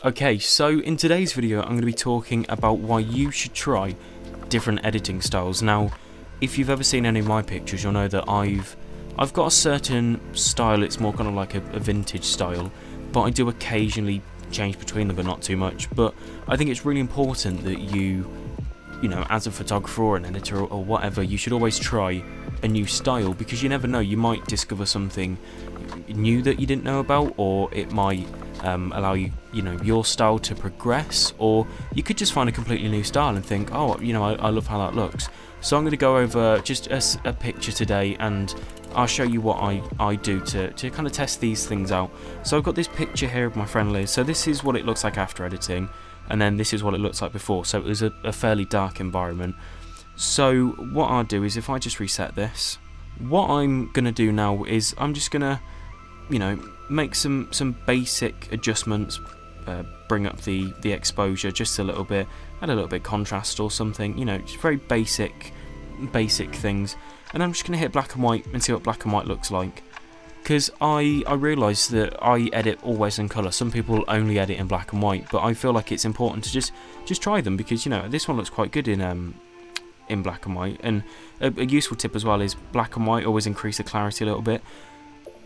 Okay, so in today's video I'm going to be talking about why you should try different editing styles. Now, if you've ever seen any of my pictures, you'll know that I've got a certain style. It's more kind of like a vintage style, but I do occasionally change between them, but not too much. But I think it's really important that you know, as a photographer or an editor or whatever, you should always try a new style, because you never know, you might discover something new that you didn't know about, or it might allow you know, your style to progress, or you could just find a completely new style and think, oh, you know, I love how that looks. So I'm going to go over just a picture today, and I'll show you what I do to kind of test these things out. So I've got this picture here of my friend Liz. So this is what it looks like after editing, and then this is what it looks like before. So it was a fairly dark environment. So what I'll do is, if I just reset this, what I'm going to do now is I'm just going to, you know, make some basic adjustments, bring up the exposure just a little bit, add a little bit of contrast or something, you know, just very basic things. And I'm just going to hit black and white and see what black and white looks like. Because I realise that I edit always in colour. Some people only edit in black and white, but I feel like it's important to just try them, because, you know, this one looks quite good in black and white. And a useful tip as well is black and white always increase the clarity a little bit.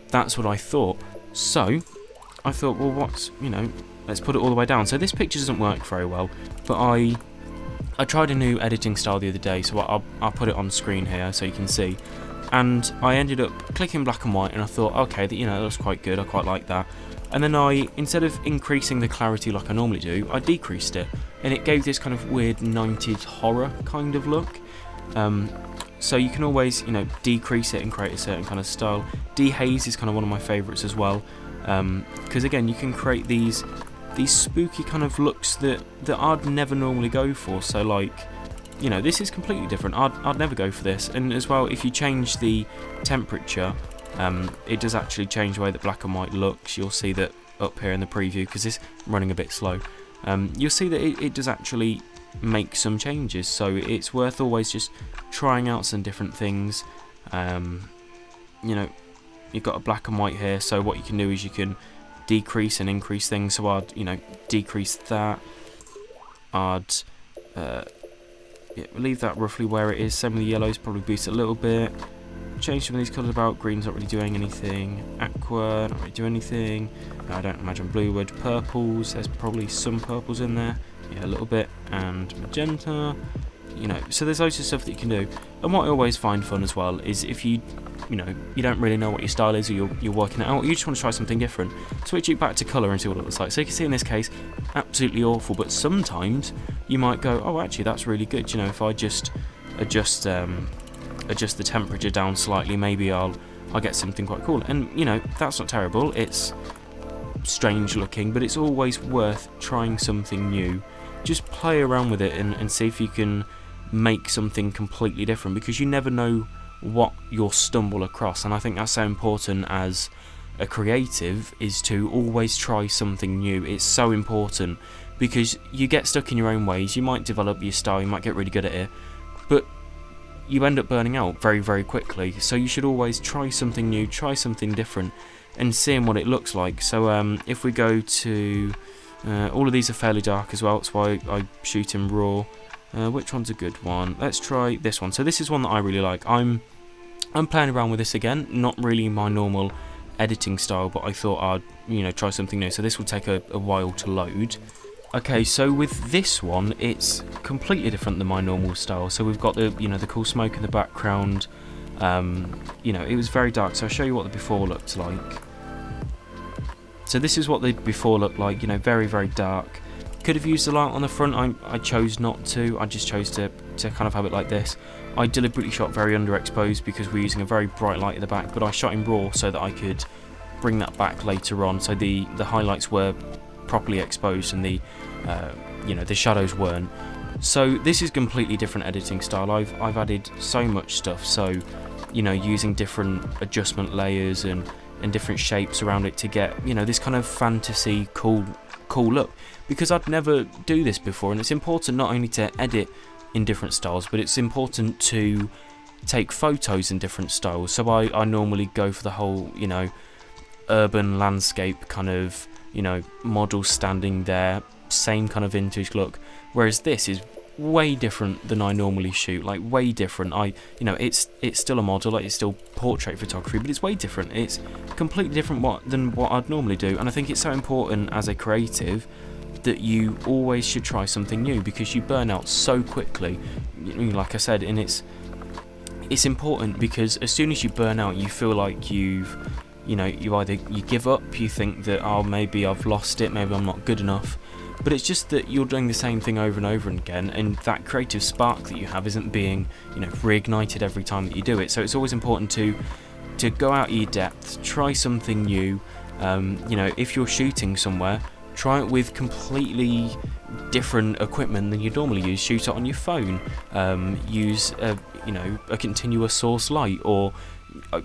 That's what I thought. So I thought, well, you know, let's put it all the way down. So this picture doesn't work very well, but I tried a new editing style the other day, so I'll put it on screen here so you can see. And I ended up clicking black and white, and I thought, okay, you know, that looks quite good, I quite like that. And then instead of increasing the clarity like I normally do, I decreased it, and it gave this kind of weird 90s horror kind of look. So you can always, you know, decrease it and create a certain kind of style. Dehaze is kind of one of my favourites as well, because again, you can create these spooky kind of looks that I'd never normally go for. So like, you know, this is completely different. I'd never go for this. And as well, if you change the temperature, it does actually change the way that black and white looks. You'll see that up here in the preview, because it's running a bit slow. You'll see that it does actually make some changes, so it's worth always just trying out some different things. You know, you've got a black and white here, so what you can do is you can decrease and increase things. So I'd, you know, decrease that. I'd leave that roughly where it is. Same with the yellows, probably boost it a little bit. Change some of these colours about. Green's not really doing anything. Aqua, not really doing anything. I don't imagine blue would. Purples, there's probably some purples in there. Yeah, a little bit. And magenta. You know, so there's loads of stuff that you can do. And what I always find fun as well is if you know, you don't really know what your style is, or you're working it out, or you just want to try something different, switch it back to colour and see what it looks like. So you can see in this case, absolutely awful, but sometimes you might go, oh, actually that's really good. You know, if I just adjust the temperature down slightly, maybe I'll get something quite cool. And you know, that's not terrible. It's strange looking, but it's always worth trying something new. Just play around with it and see if you can make something completely different, because you never know what you'll stumble across. And I think that's so important as a creative, is to always try something new. It's so important, because you get stuck in your own ways. You might develop your style, you might get really good at it, but you end up burning out very, very quickly. So you should always try something new, try something different, and seeing what it looks like. So if we go to all of these are fairly dark as well, that's why I shoot in RAW. Which one's a good one? Let's try this one. So this is one that I really like. I'm playing around with this again, not really my normal editing style, but I thought I'd, you know, try something new. So this will take a while to load. Okay, so with this one, it's completely different than my normal style. So we've got the, you know, the cool smoke in the background. You know, it was very dark, so I'll show you what the before looked like. So this is what the before looked like, you know, very, very dark. Could have used the light on the front, I chose not to. I just chose to kind of have it like this. I deliberately shot very underexposed because we're using a very bright light at the back, but I shot in RAW so that I could bring that back later on, so the highlights were properly exposed and the you know, the shadows weren't. So this is completely different editing style. I've added so much stuff, so, you know, using different adjustment layers and different shapes around it to get, you know, this kind of fantasy cool look, because I'd never do this before. And it's important not only to edit in different styles, but it's important to take photos in different styles. So I normally go for the whole, you know, urban landscape kind of, models standing there, same kind of vintage look. Whereas this is way different than I normally shoot, like way different. It's still a model, like it's still portrait photography, but it's way different. It's completely different than what I'd normally do, and I think it's so important as a creative that you always should try something new, because you burn out so quickly, like I said. And it's important because as soon as you burn out, you feel like you give up, you think that, oh, maybe I've lost it, maybe I'm not good enough. But it's just that you're doing the same thing over and over again, and that creative spark that you have isn't being reignited every time that you do it. So it's always important to go out of your depth, try something new. If you're shooting somewhere, try it with completely different equipment than you normally use. Shoot it on your phone, use a continuous source light, or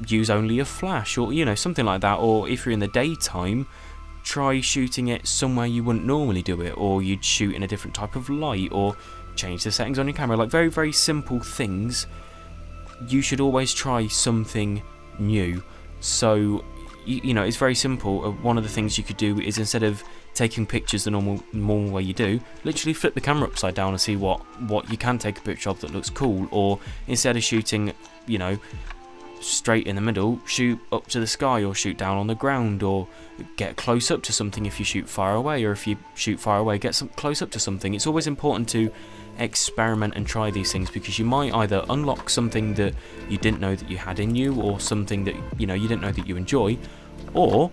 use only a flash, or something like that. Or if you're in the daytime, try shooting it somewhere you wouldn't normally do it, or you'd shoot in a different type of light, or change the settings on your camera. Like very, very simple things. You should always try something new. So it's very simple. One of the things you could do is, instead of taking pictures the normal way you do, literally flip the camera upside down and see what you can take a picture of that looks cool. Or instead of shooting straight in the middle, shoot up to the sky, or shoot down on the ground, or get close up to something if you shoot far away, or if you shoot far away, get some close up to something. It's always important to experiment and try these things, because you might either unlock something that you didn't know that you had in you, or something that you didn't know that you enjoy, or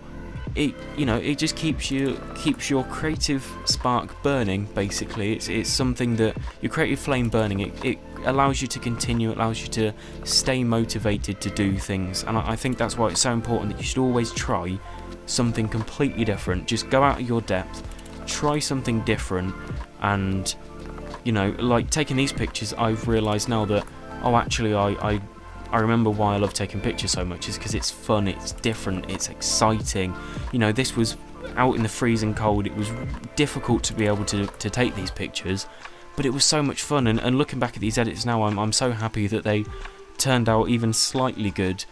it just keeps your creative spark burning. Basically, it's something that your creative flame burning. It allows you to continue, it allows you to stay motivated to do things. And I think that's why it's so important that you should always try something completely different. Just go out of your depth, try something different. And like taking these pictures, I've realised now that, oh, actually I remember why I love taking pictures so much, is because it's fun, it's different, it's exciting. This was out in the freezing cold. It was difficult to be able to take these pictures, but it was so much fun. And looking back at these edits now, I'm so happy that they turned out even slightly good,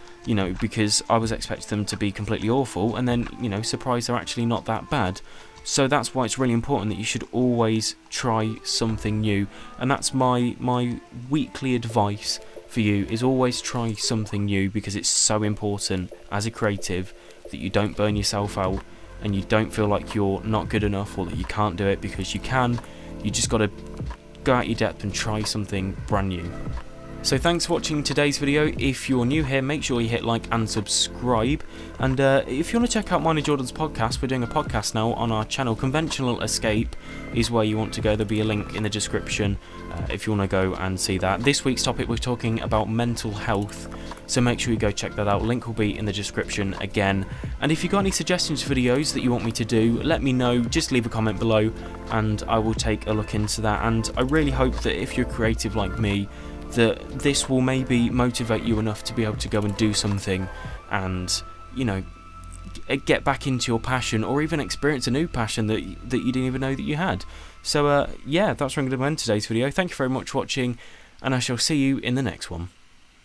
because I was expecting them to be completely awful, and then, surprised they're actually not that bad. So that's why it's really important that you should always try something new. And that's my weekly advice for you, is always try something new, because it's so important as a creative that you don't burn yourself out and you don't feel like you're not good enough, or that you can't do it, because you can. You just got to go out your depth and try something brand new. So thanks for watching today's video. If you're new here, make sure you hit like and subscribe. And if you want to check out mine and Jordan's podcast, we're doing a podcast now on our channel. Conventional Escape is where you want to go. There'll be a link in the description if you want to go and see that. This week's topic, we're talking about mental health, so make sure you go check that out. Link will be in the description again. And if you've got any suggestions for videos that you want me to do, let me know. Just leave a comment below and I will take a look into that. And I really hope that if you're creative like me, that this will maybe motivate you enough to be able to go and do something and get back into your passion, or even experience a new passion that you didn't even know that you had. So yeah, that's where I'm going to end today's video. Thank you very much for watching, and I shall see you in the next one.